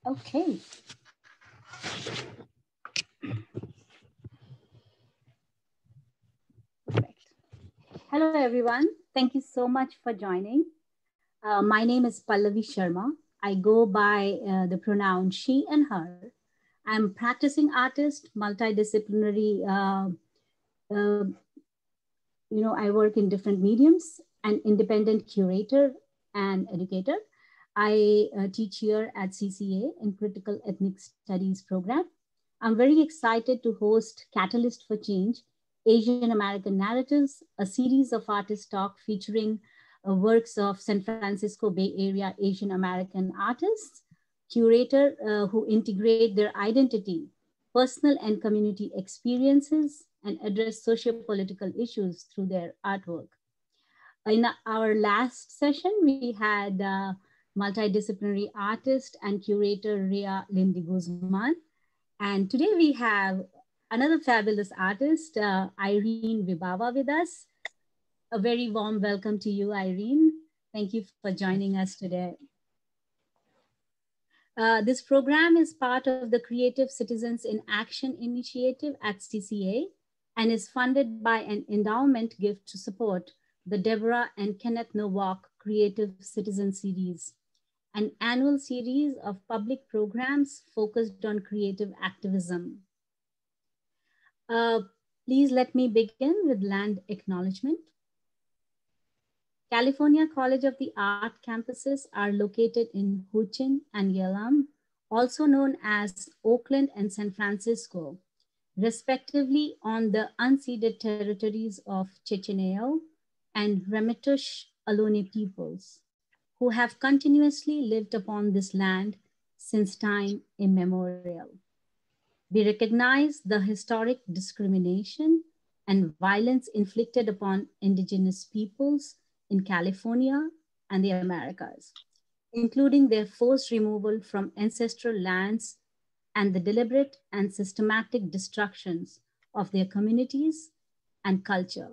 Okay. Perfect. Hello, everyone. Thank you so much for joining. My name is Pallavi Sharma. I go by the pronoun she and her. I'm practicing artist, multidisciplinary. Uh, I work in different mediums, an independent curator and educator. I teach here at CCA in Critical Ethnic Studies program. I'm very excited to host Catalyst for Change, Asian American Narratives, a series of artist talk featuring works of San Francisco Bay Area Asian American artists, curator who integrate their identity, personal and community experiences, and address socio-political issues through their artwork. In our last session, we had multidisciplinary artist and curator Ria Lindy Guzman. And today we have another fabulous artist, Irene Wibawa with us. A very warm welcome to you, Irene. Thank you for joining us today. This program is part of the Creative Citizens in Action initiative at CCA and is funded by an endowment gift to support the Deborah and Kenneth Novack Creative Citizen Series, an annual series of public programs focused on creative activism. Please let me begin with land acknowledgement. California College of the Art campuses are located in Huchin and Yelam, also known as Oakland and San Francisco, respectively on the unceded territories of Tian Neo and Ramaytush Ohlone peoples, who have continuously lived upon this land since time immemorial. We recognize the historic discrimination and violence inflicted upon indigenous peoples in California and the Americas, including their forced removal from ancestral lands and the deliberate and systematic destructions of their communities and culture.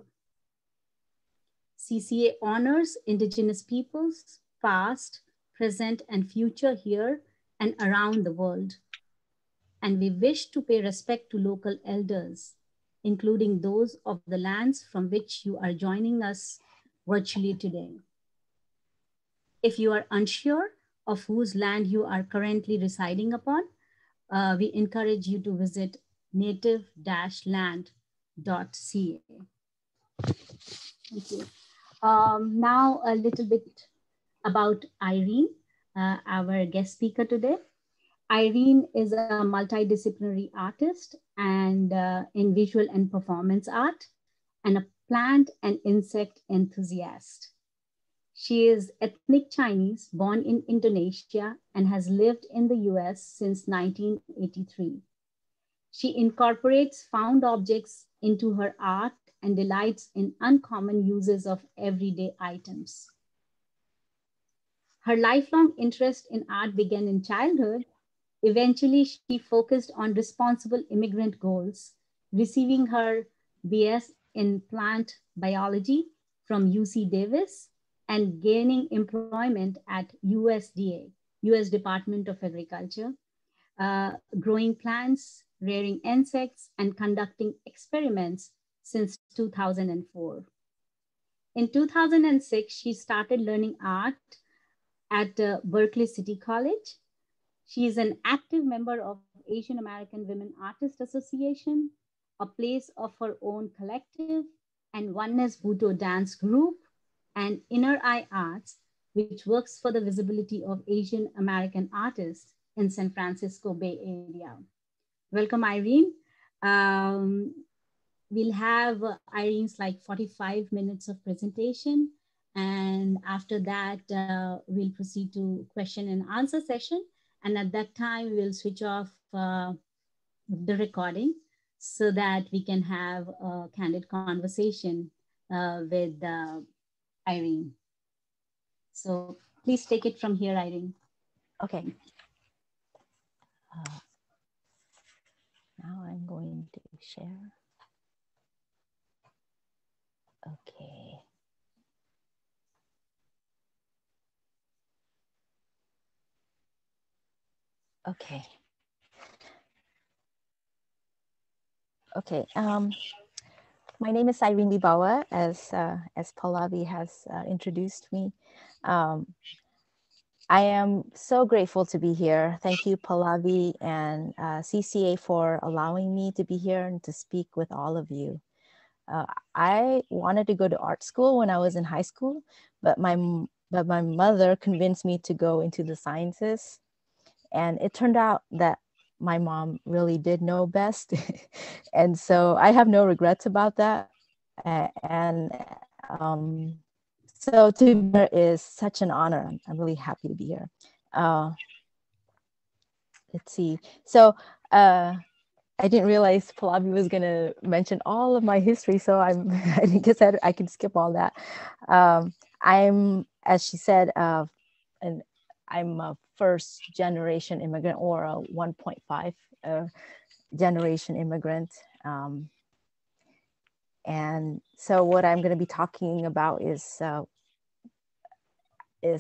CCA honors indigenous peoples, past, present, and future here and around the world. And we wish to pay respect to local elders, including those of the lands from which you are joining us virtually today. If you are unsure of whose land you are currently residing upon, we encourage you to visit native-land.ca. Thank you. Now a little bit about Irene, our guest speaker today. Irene is a multidisciplinary artist and in visual and performance art, and a plant and insect enthusiast. She is ethnic Chinese, born in Indonesia, and has lived in the US since 1983. She incorporates found objects into her art and delights in uncommon uses of everyday items. Her lifelong interest in art began in childhood. Eventually, she focused on responsible immigrant goals, receiving her BS in plant biology from UC Davis and gaining employment at USDA, US Department of Agriculture, growing plants, rearing insects, and conducting experiments since 2004. In 2006, she started learning art at Berkeley City College. She is an active member of Asian American Women Artists Association, a Place of Her Own collective, and Oneness Buto Dance Group, and Inner Eye Arts, which works for the visibility of Asian American artists in San Francisco Bay Area. Welcome, Irene. We'll have Irene's like 45 minutes of presentation. And after that, we'll proceed to question and answer session. And at that time, we'll switch off the recording so that we can have a candid conversation with Irene. So please take it from here, Irene. Okay. Now I'm going to share. Okay. Okay. Okay. My name is Irene Wibawa, as Pallavi has introduced me. Um, I am so grateful to be here. Thank you, Pallavi and CCA, for allowing me to be here and to speak with all of you. Uh, I wanted to go to art school when I was in high school, but my mother convinced me to go into the sciences. And it turned out that my mom really did know best. And so I have no regrets about that. And so to be here is such an honor. I'm really happy to be here. Uh, let's see. So I didn't realize Pallavi was going to mention all of my history. So I guess I can skip all that. I'm, as she said, and I'm a first generation immigrant, or a 1.5 generation immigrant. And so what I'm going to be talking about is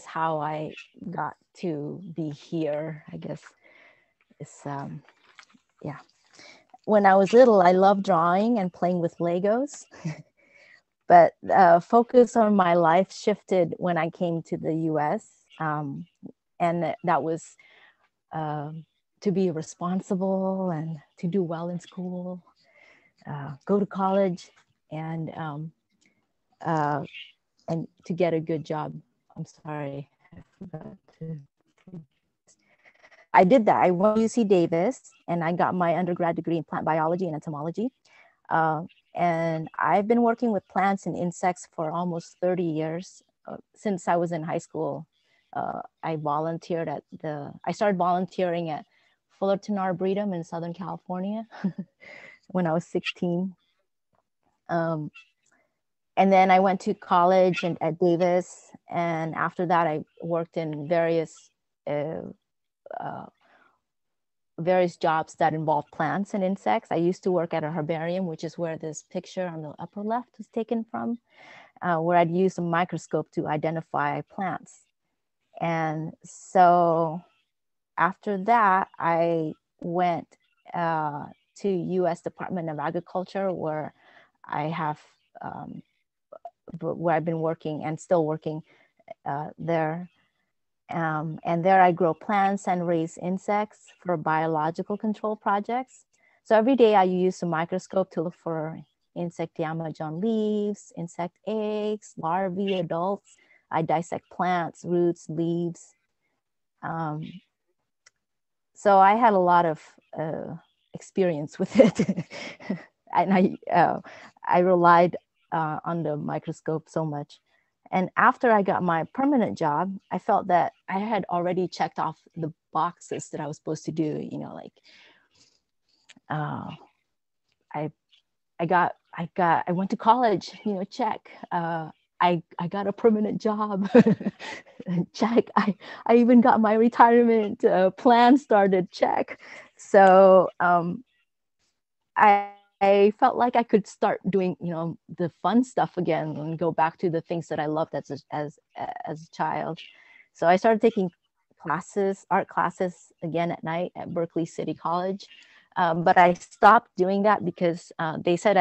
how I got to be here, I guess. It's, yeah. When I was little, I loved drawing and playing with Legos. But focus on my life shifted when I came to the US. And that was to be responsible and to do well in school, go to college, and to get a good job. I'm sorry, I forgot to. So I did that. I went to UC Davis and I got my undergrad degree in plant biology and entomology. And I've been working with plants and insects for almost 30 years. Since I was in high school, I started volunteering at Fullerton Arboretum in Southern California when I was 16. And then I went to college at Davis. And after that, I worked in various jobs that involve plants and insects. I used to work at a herbarium, which is where this picture on the upper left is taken from, where I'd use a microscope to identify plants. And so after that, I went to U.S. Department of Agriculture, where I've been working and still working there. And there I grow plants and raise insects for biological control projects. So every day I use a microscope to look for insect damage on leaves, insect eggs, larvae, adults. I dissect plants, roots, leaves. So I had a lot of experience with it. And I relied on the microscope so much. And after I got my permanent job, I felt that I had already checked off the boxes that I was supposed to do. Like I went to college. Check. I got a permanent job. Check. I even got my retirement plan started. Check. So I felt like I could start doing, the fun stuff again and go back to the things that I loved as a child. So I started taking art classes again at night at Berkeley City College. But I stopped doing that because they said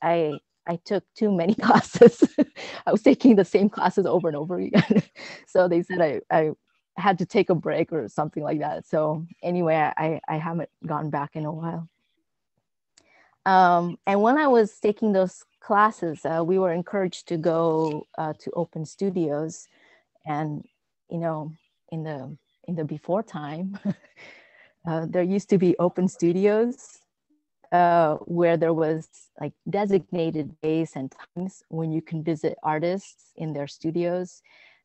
I took too many classes. I was taking the same classes over and over again. So they said I had to take a break or something like that. So anyway, I haven't gone back in a while. And when I was taking those classes, we were encouraged to go to open studios. And, in the before time, there used to be open studios where there was like designated days and times when you can visit artists in their studios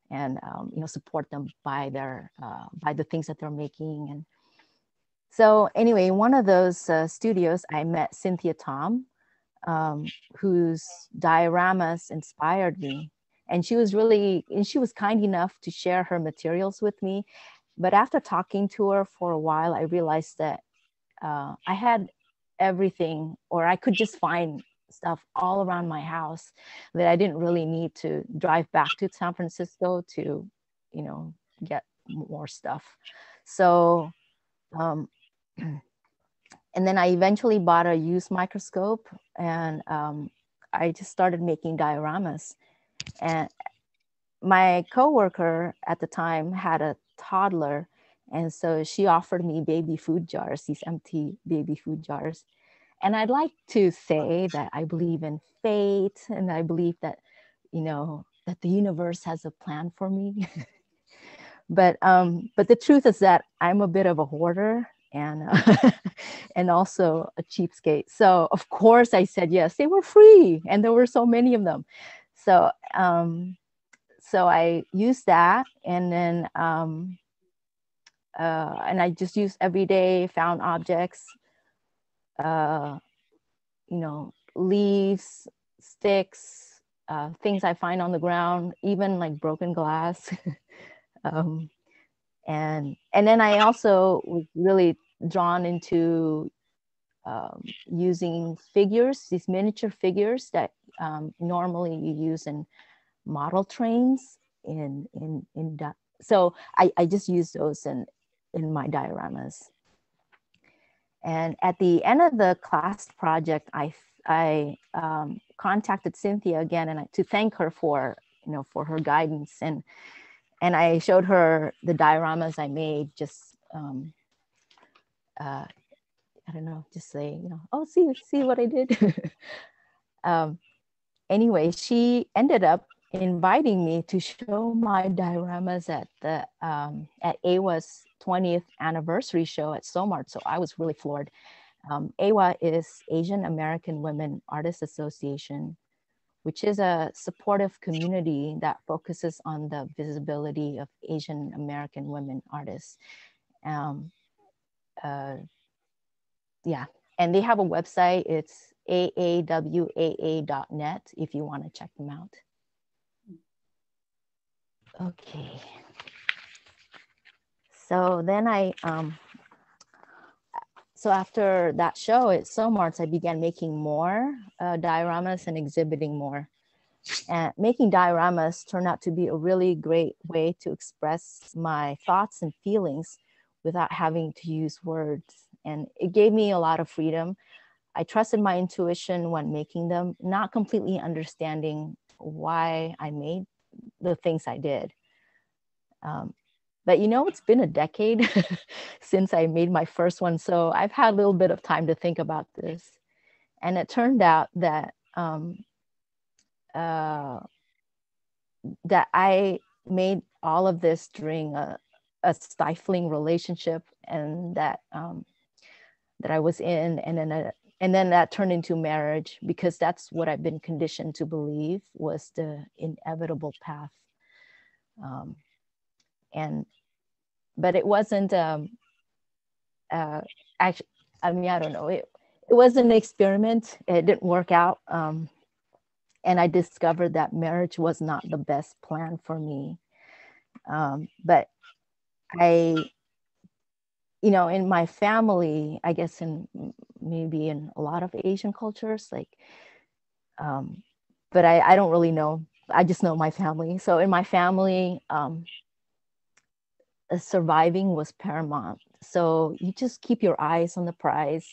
and, support them by the things that they're making. And so anyway, in one of those studios, I met Cynthia Tom, whose dioramas inspired me. And she was kind enough to share her materials with me. But after talking to her for a while, I realized that I had everything, or I could just find stuff all around my house that I didn't really need to drive back to San Francisco to, get more stuff. So Um, and then I eventually bought a used microscope, and I just started making dioramas. And my coworker at the time had a toddler, and so she offered me baby food jars, these empty baby food jars. And I'd like to say that I believe in fate, and I believe that, that the universe has a plan for me. But the truth is that I'm a bit of a hoarder, and and also a cheapskate. So of course I said yes. They were free, and there were so many of them. So so I used that, and then and I just used everyday found objects, leaves, sticks, things I find on the ground, even like broken glass. um, and then I also was really drawn into using figures, these miniature figures that normally you use in model trains. So I just use those in my dioramas. And at the end of the class project, I contacted Cynthia again, and to thank her for her guidance, and I showed her the dioramas I made. Just I don't know, just say, oh, see what I did. Anyway, she ended up inviting me to show my dioramas at the at AWA's 20th anniversary show at SOMART. So I was really floored. AWA is Asian American Women Artists Association, which is a supportive community that focuses on the visibility of Asian American women artists. Yeah, and they have a website. It's aawaa.net if you want to check them out. Okay. So then so after that show at SOMARTS, I began making more dioramas and exhibiting more. And making dioramas turned out to be a really great way to express my thoughts and feelings without having to use words. And it gave me a lot of freedom. I trusted my intuition when making them, not completely understanding why I made the things I did. But it's been a decade since I made my first one. So I've had a little bit of time to think about this. And it turned out that that I made all of this during a stifling relationship, and that that I was in, and then that turned into marriage, because that's what I've been conditioned to believe was the inevitable path. But it wasn't actually, I mean, I don't know, it was an experiment. It didn't work out, and I discovered that marriage was not the best plan for me. But I, in my family, I guess maybe in a lot of Asian cultures, like, but I don't really know. I just know my family. So in my family, surviving was paramount. So you just keep your eyes on the prize.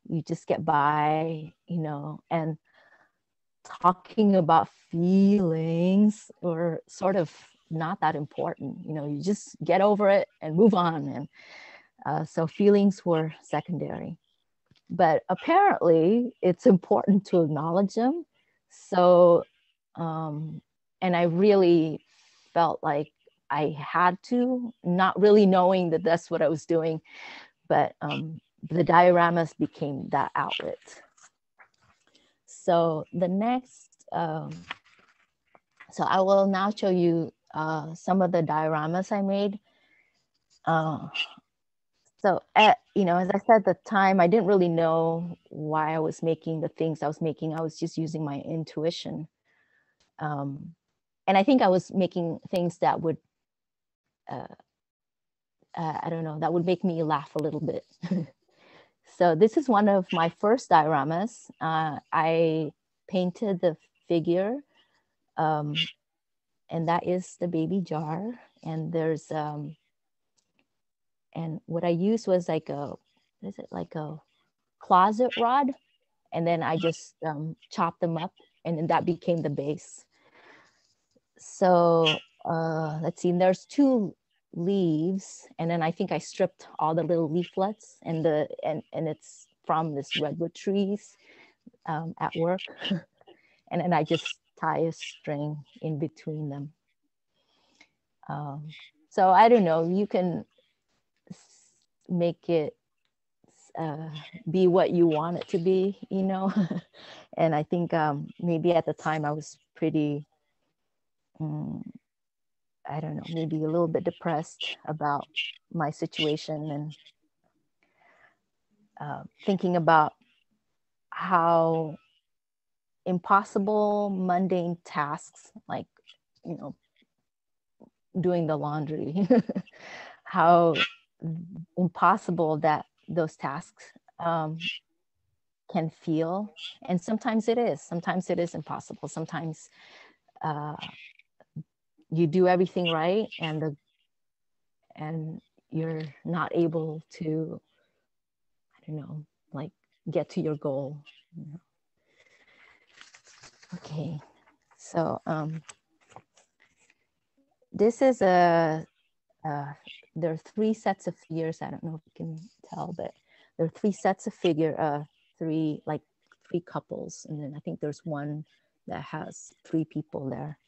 You just get by, and talking about feelings were sort of not that important. You just get over it and move on. And so feelings were secondary. But apparently it's important to acknowledge them. So, and I really felt like I had to, not really knowing that that's what I was doing, but the dioramas became that outlet. So the next, so I will now show you some of the dioramas I made. So, as I said at the time, I didn't really know why I was making the things I was making. I was just using my intuition. And I think I was making things that would, I don't know, that would make me laugh a little bit. So this is one of my first dioramas. I painted the figure, and that is the baby jar. And there's, And what I used was like a, what is it, like a closet rod. And then I just chopped them up, and then that became the base. So let's see, there's 2 leaves, and then I think I stripped all the little leaflets, and it's from this redwood trees at work. And then I just tie a string in between them. So I don't know, you can make it be what you want it to be, you know. And I think maybe at the time I was pretty, I don't know, maybe a little bit depressed about my situation, and thinking about how impossible mundane tasks, like, you know, doing the laundry, how impossible that those tasks can feel. And sometimes it is impossible. Sometimes you do everything right, and you're not able to, I don't know, like, get to your goal, you know? Okay, so this is there are 3 sets of figures. I don't know if you can tell, but there are 3 sets of three couples, and then I think there's one that has 3 people there.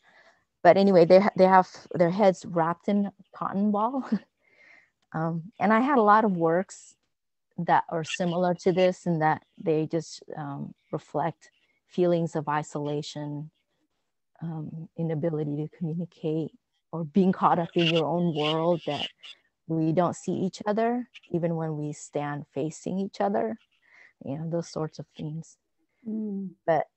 But anyway, they have their heads wrapped in cotton ball. And I had a lot of works that are similar to this, and that they just reflect feelings of isolation, inability to communicate, or being caught up in your own world, that we don't see each other even when we stand facing each other, you know, those sorts of things. But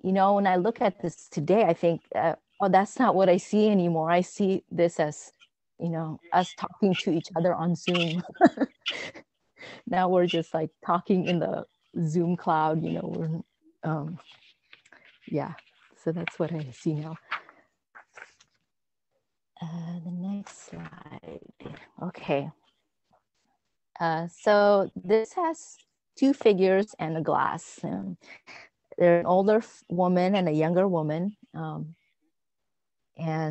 you know, when I look at this today, I think, oh, that's not what I see anymore. I see this as, you know, us talking to each other on Zoom. Now we're just like talking in the Zoom cloud, you know. We're yeah, so that's what I see now. The next slide. Okay. So this has 2 figures and a glass. There's an older woman and a younger woman, and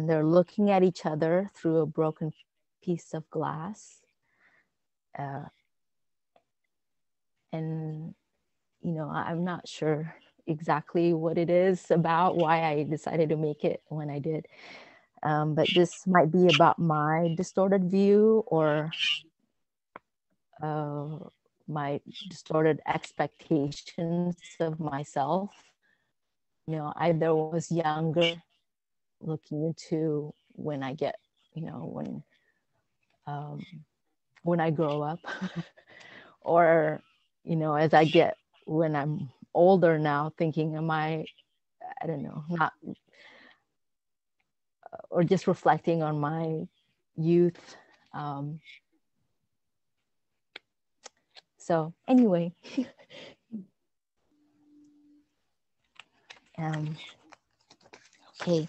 they're looking at each other through a broken piece of glass. And, you know, I'm not sure exactly what it is about, why I decided to make it when I did. But this might be about my distorted view, or my distorted expectations of myself. You know, either was younger, looking into when I get, you know, when I grow up, or, you know, as I get, when I'm older now, thinking, am I don't know, not, or just reflecting on my youth. So anyway, okay.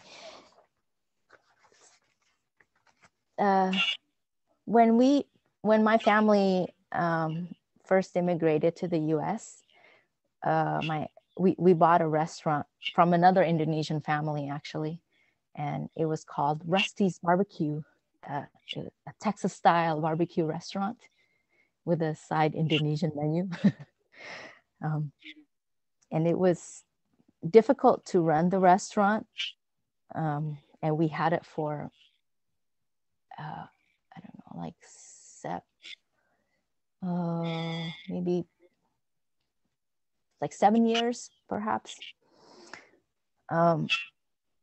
When my family first immigrated to the U.S., we bought a restaurant from another Indonesian family, actually, and it was called Rustlers BBQ, a Texas-style barbecue restaurant with a side Indonesian menu. And it was difficult to run the restaurant, and we had it for I don't know, like maybe like 7 years, perhaps.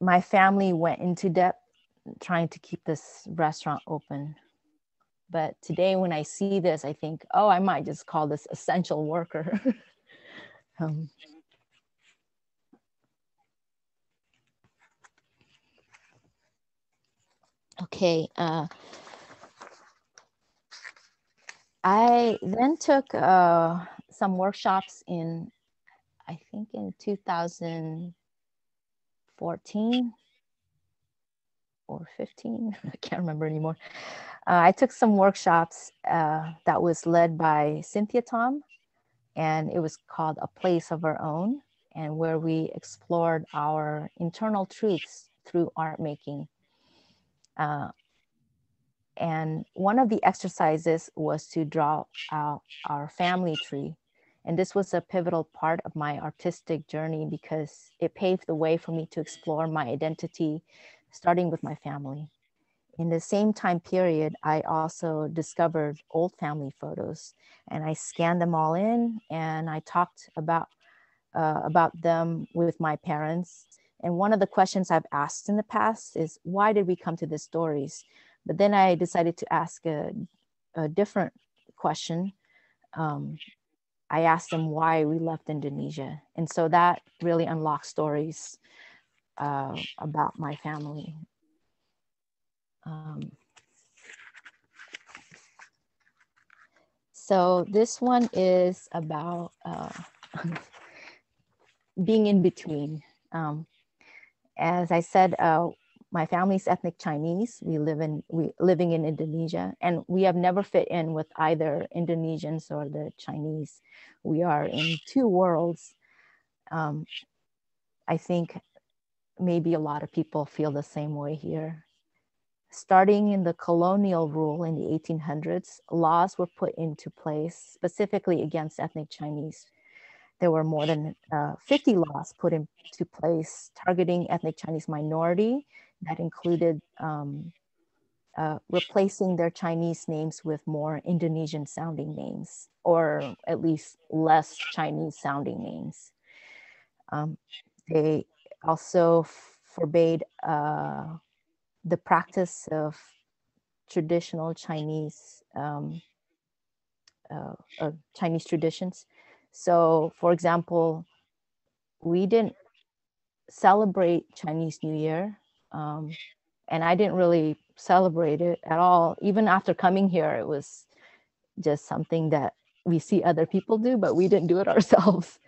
My family went into debt trying to keep this restaurant open. But today when I see this, I think, oh, I might just call this essential worker. Okay. I then took some workshops I think in 2014. or 15, I can't remember anymore. I took some workshops that was led by Cynthia Tom, and it was called A Place of Our Own, and where we explored our internal truths through art making. And one of the exercises was to draw out our family tree. And this was a pivotal part of my artistic journey because it paved the way for me to explore my identity, starting with my family. In the same time period, I also discovered old family photos, and I scanned them all in, and I talked about them with my parents. And one of the questions I've asked in the past is, why did we come to these stories? But then I decided to ask a different question. I asked them why we left Indonesia. And so that really unlocked stories about my family. So this one is about being in between. As I said, my family's ethnic Chinese. We living in Indonesia, and we have never fit in with either Indonesians or the Chinese. We are in two worlds. I think maybe a lot of people feel the same way here. Starting in the colonial rule in the 1800s, laws were put into place specifically against ethnic Chinese. There were more than 50 laws put into place targeting ethnic Chinese minority that included replacing their Chinese names with more Indonesian sounding names, or at least less Chinese sounding names. They also forbade the practice of traditional Chinese Chinese traditions. So, for example, we didn't celebrate Chinese New Year, and I didn't really celebrate it at all. Even after coming here, it was just something that we see other people do, but we didn't do it ourselves.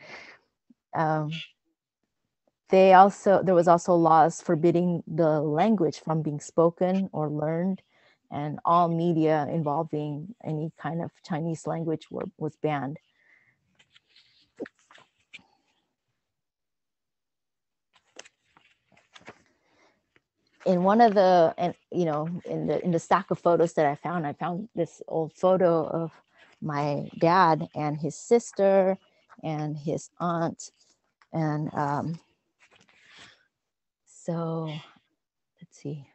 There was also laws forbidding the language from being spoken or learned, and all media involving any kind of Chinese language was banned. In one of the, and in the stack of photos that I found this old photo of my dad and his sister and his aunt, and so let's see.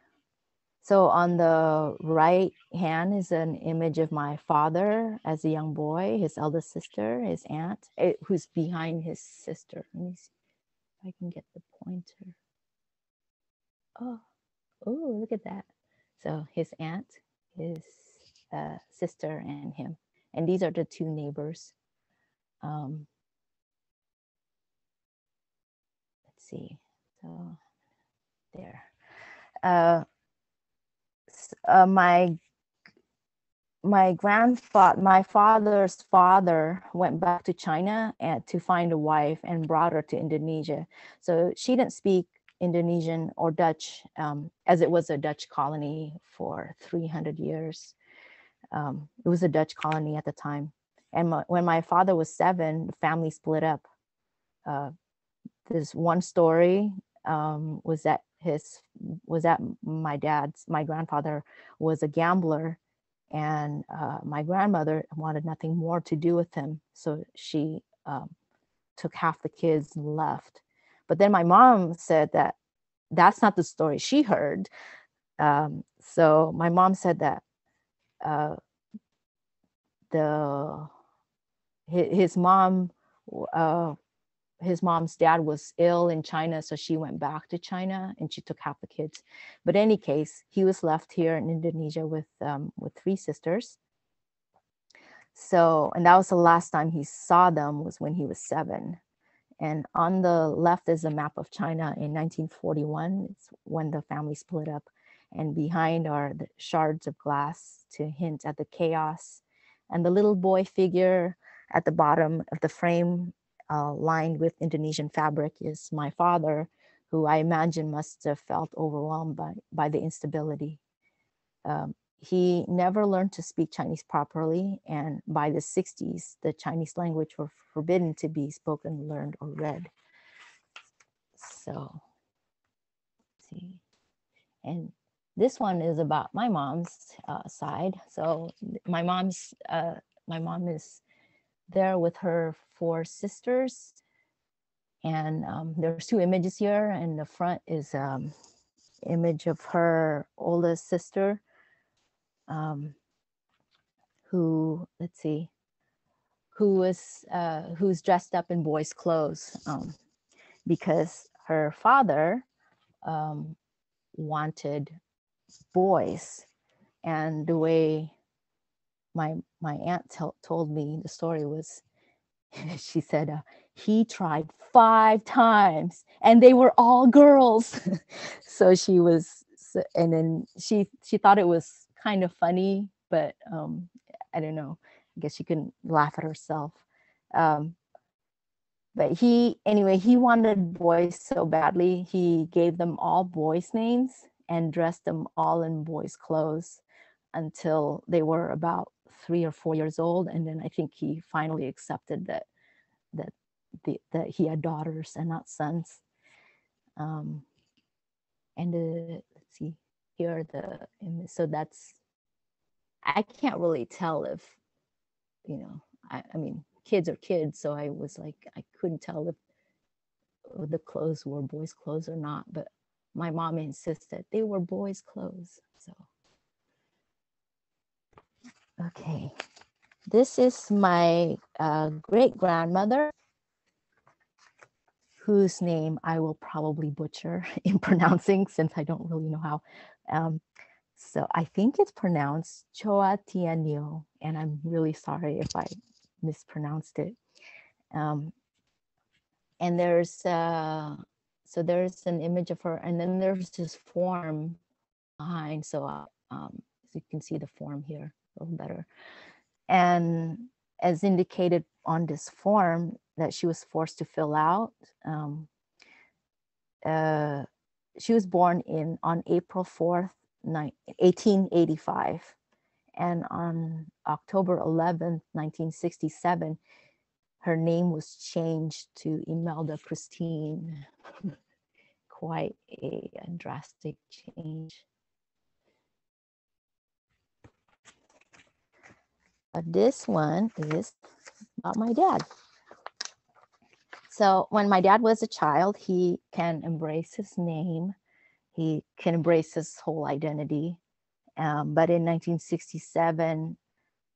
So on the right hand is an image of my father as a young boy, his eldest sister, his aunt, who's behind his sister. Let me see if I can get the pointer. Oh, look at that. So his aunt, his sister, and him. And these are the two neighbors. Let's see. So there. My father's father went back to China and to find a wife and brought her to Indonesia. So she didn't speak Indonesian or Dutch, as it was a Dutch colony for 300 years. It was a Dutch colony at the time. And when my father was 7, the family split up. There's one story was that my grandfather was a gambler, and my grandmother wanted nothing more to do with him, so she took half the kids and left. But then my mom said that that's not the story she heard. So my mom said that his mom's dad was ill in China, so she went back to China and she took half the kids. But in any case, he was left here in Indonesia with 3 sisters. So, and that was the last time he saw them, was when he was 7. And on the left is a map of China in 1941. It's when the family split up. And behind are the shards of glass to hint at the chaos. And the little boy figure at the bottom of the frame, lined with Indonesian fabric, is my father, who I imagine must have felt overwhelmed by the instability. He never learned to speak Chinese properly, and by the 60s, the Chinese language were forbidden to be spoken, learned, or read. So, let's see. And this one is about my mom's side. So my mom is there with her 4 sisters, and there's 2 images here. And the front is image of her oldest sister, who, let's see, who's dressed up in boys' clothes, because her father wanted boys. And the way my aunt told me the story was, she said, he tried 5 times and they were all girls. So she was, and then she thought it was kind of funny, but I don't know, I guess she couldn't laugh at herself. But he wanted boys so badly, he gave them all boys' names and dressed them all in boys' clothes until they were about 3 or 4 years old. And then I think he finally accepted that he had daughters and not sons. And let's see here, so that's, I can't really tell if, I mean, kids are kids, so I was like, I couldn't tell if the clothes were boys' clothes or not, but my mom insisted they were boys' clothes. So, okay, this is my great grandmother, whose name I will probably butcher in pronouncing, since I don't really know how. So I think it's pronounced Tian Neo, and I'm really sorry if I mispronounced it. And there's there's an image of her, and then there's this form behind, so you can see the form here a little better. And as indicated on this form that she was forced to fill out, she was born on April 4th, 1885, and on October 11th, 1967, her name was changed to Imelda Christine. Quite a drastic change. This one is about my dad. So when my dad was a child, he can embrace his name. He can embrace his whole identity. But in 1967,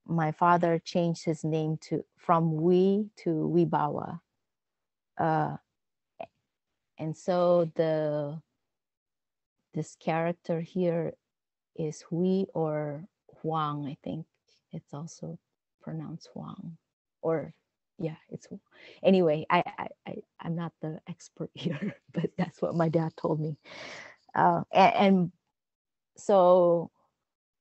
my father changed his name from Wee to Wibawa. And so this character here is Hui or Huang, I think. It's also pronounced Huang, or yeah, it's, anyway, I'm not the expert here, but that's what my dad told me. And so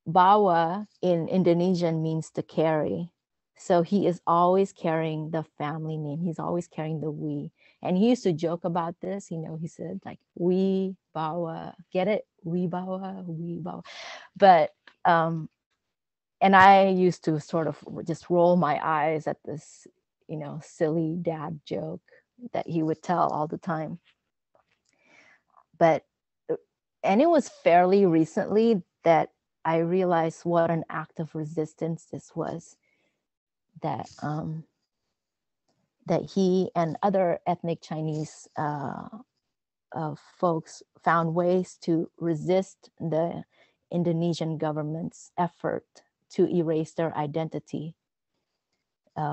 Bawa in Indonesian means to carry. So he is always carrying the family name. He's always carrying the we. And he used to joke about this, he said like, we Bawa, get it? We Bawa, we Bawa. But, and I used to sort of just roll my eyes at this, silly dad joke that he would tell all the time. And it was fairly recently that I realized what an act of resistance this was, that he and other ethnic Chinese folks found ways to resist the Indonesian government's effort to erase their identity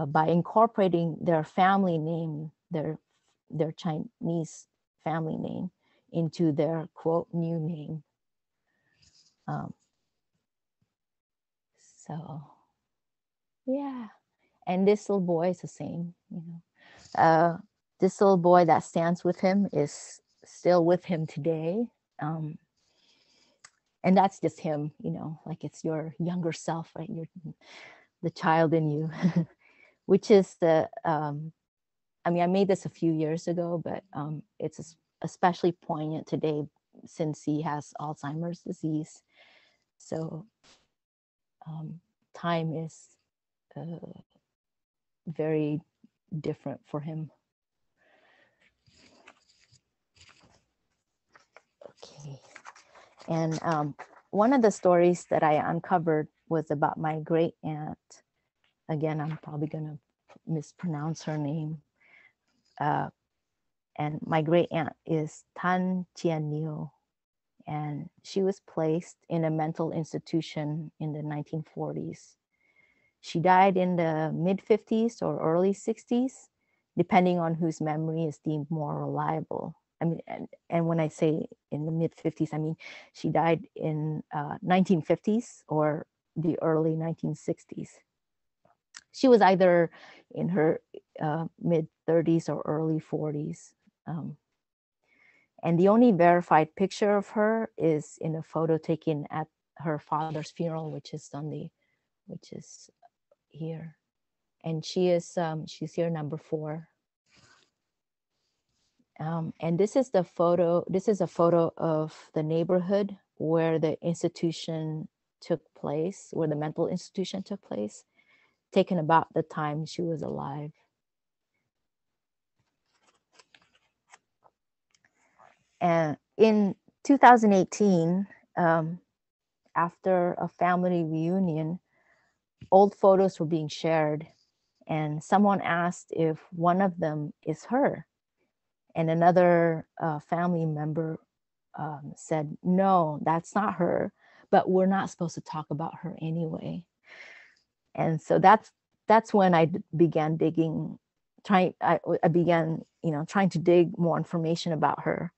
by incorporating their family name, their Chinese family name, into their quote new name. So yeah, and this little boy is the same. This little boy that stands with him is still with him today. And that's just him, like it's your younger self, right? You're the child in you, which is I made this a few years ago, but it's especially poignant today since he has Alzheimer's disease. So time is very different for him. Okay. And one of the stories that I uncovered was about my great aunt. Again, I'm probably going to mispronounce her name. And my great aunt is Tian Neo. And she was placed in a mental institution in the 1940s. She died in the mid 50s or early 60s, depending on whose memory is deemed more reliable. I mean, and when I say in the mid 50s, I mean, she died in 1950s or the early 1960s. She was either in her mid 30s or early 40s. And the only verified picture of her is in a photo taken at her father's funeral, which is here. And she's here number 4. And this is a photo of the neighborhood where the institution took place, where the mental institution took place, taken about the time she was alive. And in 2018, after a family reunion, old photos were being shared, and someone asked if one of them is her. And another family member said, no, that's not her, but we're not supposed to talk about her anyway. And so that's when I began digging, I began, trying to dig more information about her.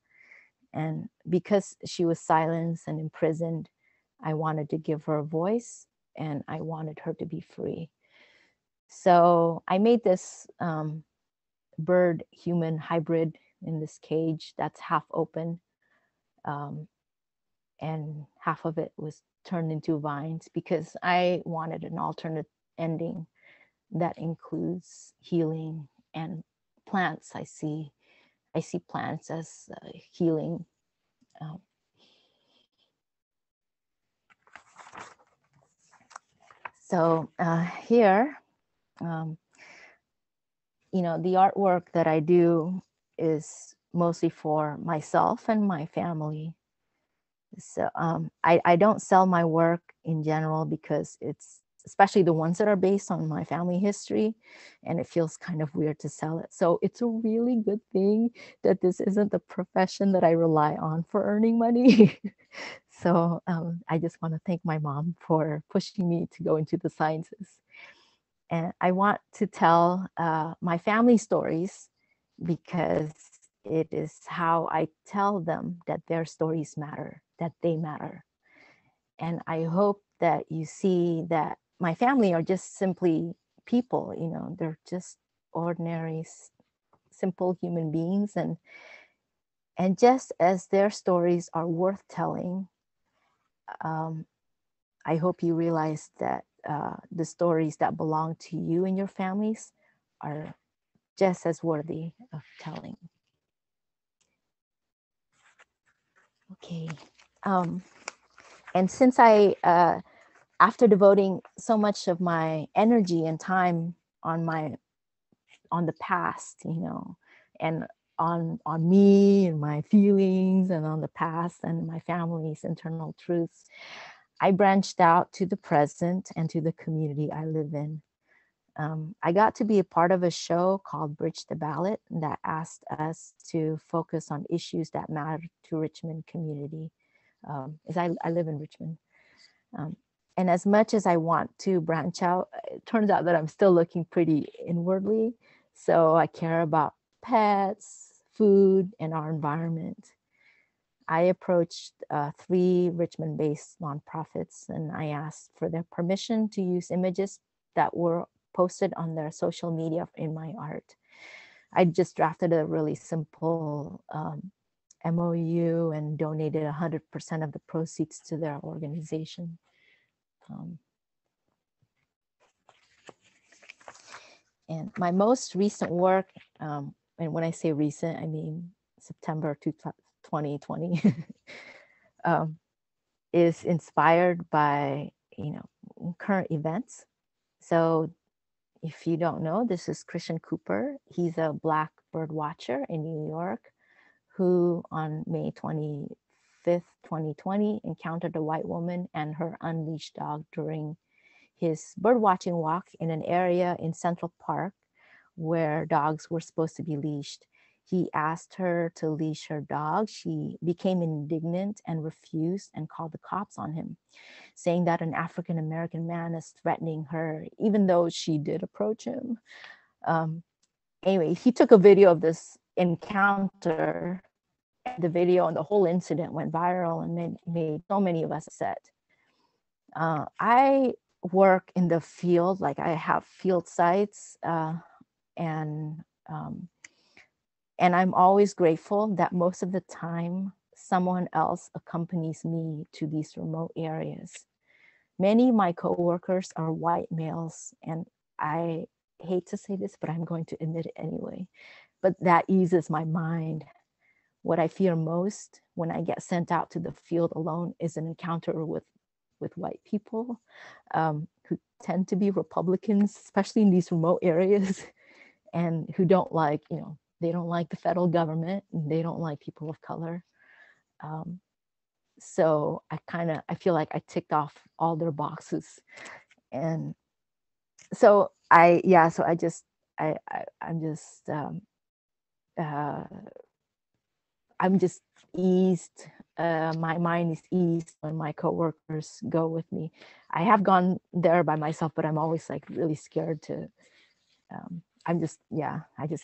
And because she was silenced and imprisoned, I wanted to give her a voice, and I wanted her to be free. So I made this bird human hybrid in this cage that's half open, and half of it was turned into vines because I wanted an alternate ending that includes healing and plants. I see plants as healing. So here, the artwork that I do is mostly for myself and my family. So I don't sell my work in general because it's, especially the ones that are based on my family history, and it feels kind of weird to sell it. So it's a really good thing that this isn't the profession that I rely on for earning money. So I just want to thank my mom for pushing me to go into the sciences. And I want to tell my family stories because it is how I tell them that their stories matter, that they matter. And I hope that you see that my family are just simply people, they're just ordinary, simple human beings. And just as their stories are worth telling, I hope you realize that the stories that belong to you and your families are just as worthy of telling. Okay. And since I, after devoting so much of my energy and time on the past, and on me and my feelings and on the past and my family's internal truths, I branched out to the present and to the community I live in. I got to be a part of a show called Bridge the Ballot that asked us to focus on issues that matter to Richmond community, as I live in Richmond. And as much as I want to branch out, it turns out that I'm still looking pretty inwardly. So I care about pets, food, and our environment. I approached 3 Richmond-based nonprofits, and I asked for their permission to use images that were posted on their social media in my art. I just drafted a really simple MOU and donated 100% of the proceeds to their organization. And my most recent work, and when I say recent, I mean September 2020, is inspired by, current events. So if you don't know, this is Christian Cooper. He's a Black bird watcher in New York who on May 25th, 2020, encountered a white woman and her unleashed dog during his birdwatching walk in an area in Central Park where dogs were supposed to be leashed. He asked her to leash her dog. She became indignant and refused and called the cops on him, saying that an African-American man is threatening her, even though she did approach him. Anyway, he took a video of this encounter, and the video and the whole incident went viral and made so many of us upset. I work in the field, like I have field sites, and I'm always grateful that most of the time someone else accompanies me to these remote areas. Many of my coworkers are white males, and I hate to say this, but I'm going to admit it anyway. But that eases my mind. What I fear most when I get sent out to the field alone is an encounter with white people who tend to be Republicans, especially in these remote areas, and who don't like, they don't like the federal government, and they don't like people of color. So I feel like I ticked off all their boxes. And so I'm just eased. My mind is eased when my coworkers go with me. I have gone there by myself, but I'm always like really scared to. I just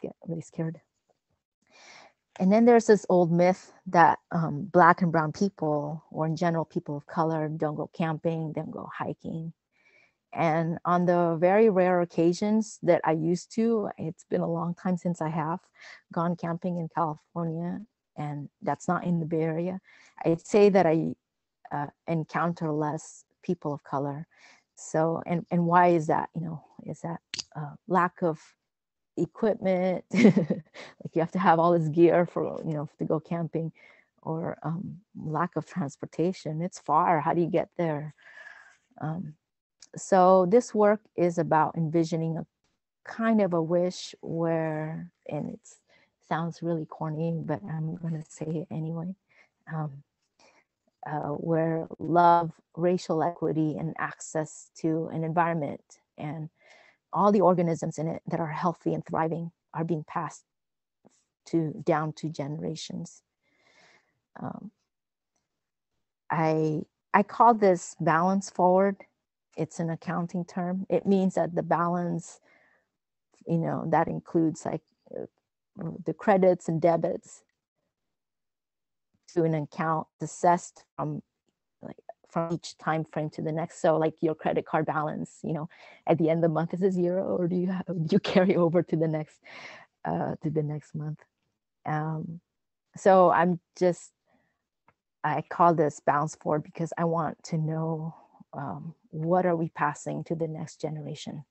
get really scared. And then there's this old myth that Black and brown people, or in general people of color, don't go camping, don't go hiking. And on the very rare occasions that I used to, it's been a long time since I have gone camping in California, and that's not in the Bay Area. I'd say that I encounter less people of color. So, and why is that? Is that lack of equipment? Like you have to have all this gear for, to go camping, or lack of transportation. It's far. How do you get there? So this work is about envisioning a kind of a wish where, and it sounds really corny, but I'm going to say it anyway, where love, racial equity, and access to an environment and all the organisms in it that are healthy and thriving are being passed down to generations. I call this balance forward. It's an accounting term. It means that the balance, that includes like the credits and debits to an account assessed from each time frame to the next. So like your credit card balance, at the end of the month is a zero, or do you carry over to the next month? So I call this balance forward because I want to know what are we passing to the next generation.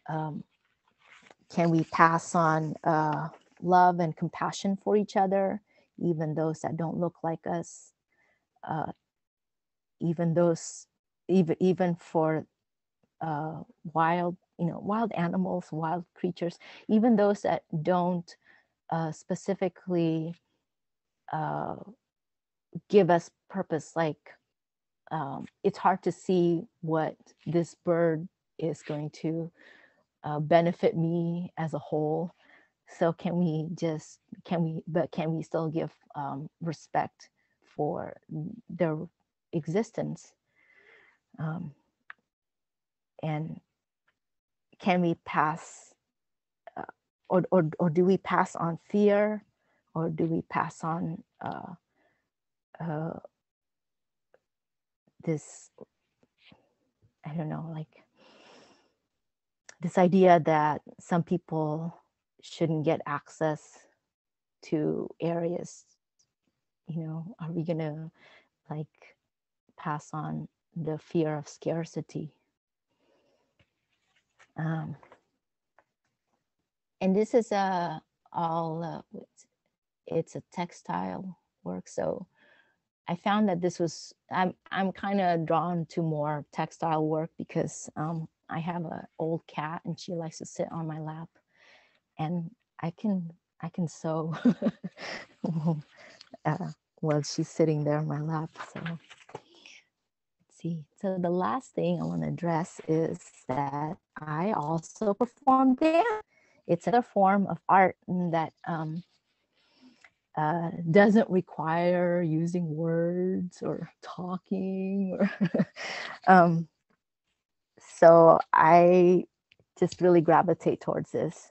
Can we pass on love and compassion for each other, even those that don't look like us, even for wild animals, wild creatures, even those that don't specifically give us purpose. Like it's hard to see what this bird is going to benefit me as a whole. So can we still give respect for their existence? And can we pass, or do we pass on fear, or do we pass on this, I don't know, like this idea that some people shouldn't get access to areas? Are we gonna like pass on the fear of scarcity? And this is it's a textile work. So I found that this was, I'm kind of drawn to more textile work because I have an old cat and she likes to sit on my lap, and I can sew while she's sitting there on my lap. So let's see. So the last thing I want to address is that I also perform dance. It's another form of art that doesn't require using words or talking or so I just really gravitate towards this.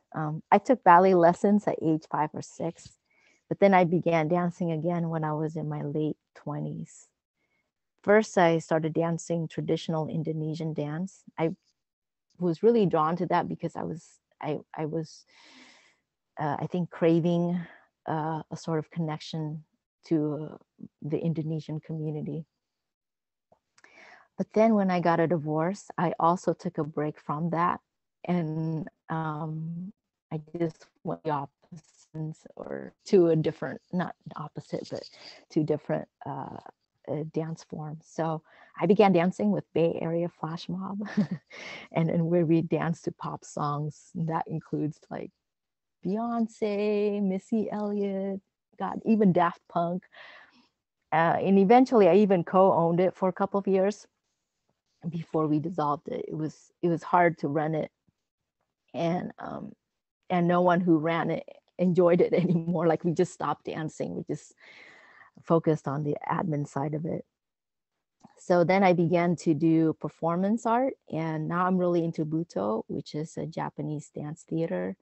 I took ballet lessons at age 5 or 6, but then I began dancing again when I was in my late 20s. First, I started dancing traditional Indonesian dance. I was really drawn to that because I was I think craving a sort of connection to the Indonesian community. But then when I got a divorce, I also took a break from that. And I just went the opposites, or to a different, not opposite, but to different dance forms. So I began dancing with Bay Area Flash Mob and where we dance to pop songs. That includes like Beyonce, Missy Elliott, God, even Daft Punk. And eventually I even co-owned it for a couple of years before we dissolved it. It was hard to run it, and no one who ran it enjoyed it anymore. Like, we just stopped dancing. We just focused on the admin side of it. So then I began to do performance art, and now I'm really into Buto, which is a Japanese dance theater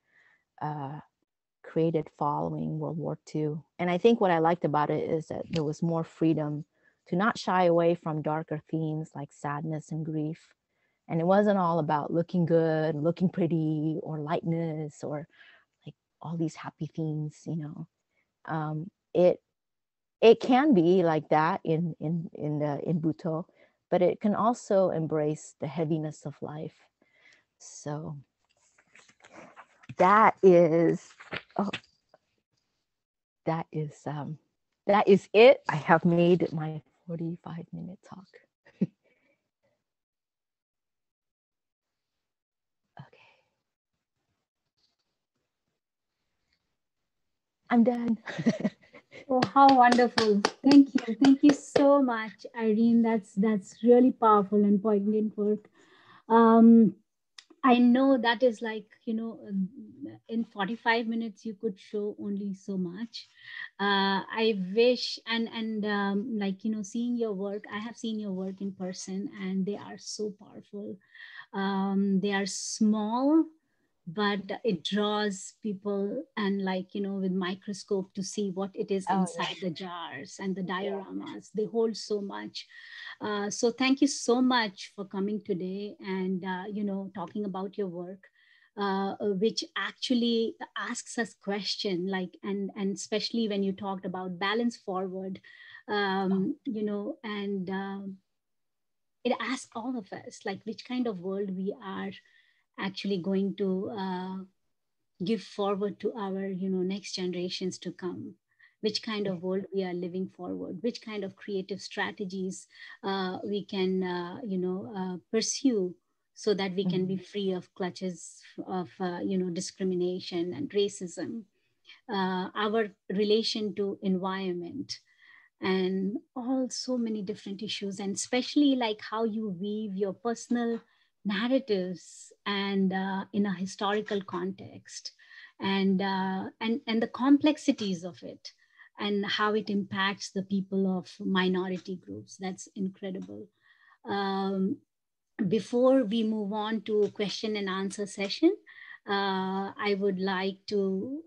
created following World War II. And I think what I liked about it is that there was more freedom to not shy away from darker themes like sadness and grief. And it wasn't all about looking good, looking pretty, or lightness, or like all these happy themes, you know. It can be like that in Buto, but it can also embrace the heaviness of life. So that is that is it. I have made my 45-minute talk. Okay, I'm done. Oh, how wonderful. Thank you. Thank you so much, Irene. That's really powerful and poignant work. Um, I know that is like, in 45 minutes, you could show only so much. I wish, and like, seeing your work, I have seen your work in person and they are so powerful. They are small, but it draws people, and like, with microscope to see what it is Oh inside yeah. the jars and the Yeah. dioramas. They hold so much. So thank you so much for coming today and, talking about your work, which actually asks us question, like, and especially when you talked about balance forward, Oh, and it asks all of us, like, which kind of world we are actually going to give forward to our, next generations to come, which kind yeah. of world we are living forward, which kind of creative strategies we can pursue, so that we can be Mhm. free of clutches of discrimination and racism, our relation to environment, and all so many different issues, and especially like how you weave your personal narratives and in a historical context, and the complexities of it, and how it impacts the people of minority groups. That's incredible. um, Before we move on to question and answer session, I would like to,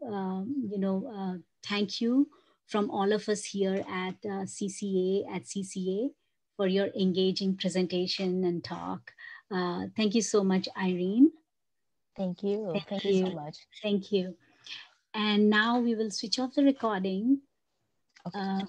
thank you from all of us here at CCA for your engaging presentation and talk. Thank you so much, Irene. Thank you. Thank Thank you so you. much. Thank you. And now we will switch off the recording. Okay.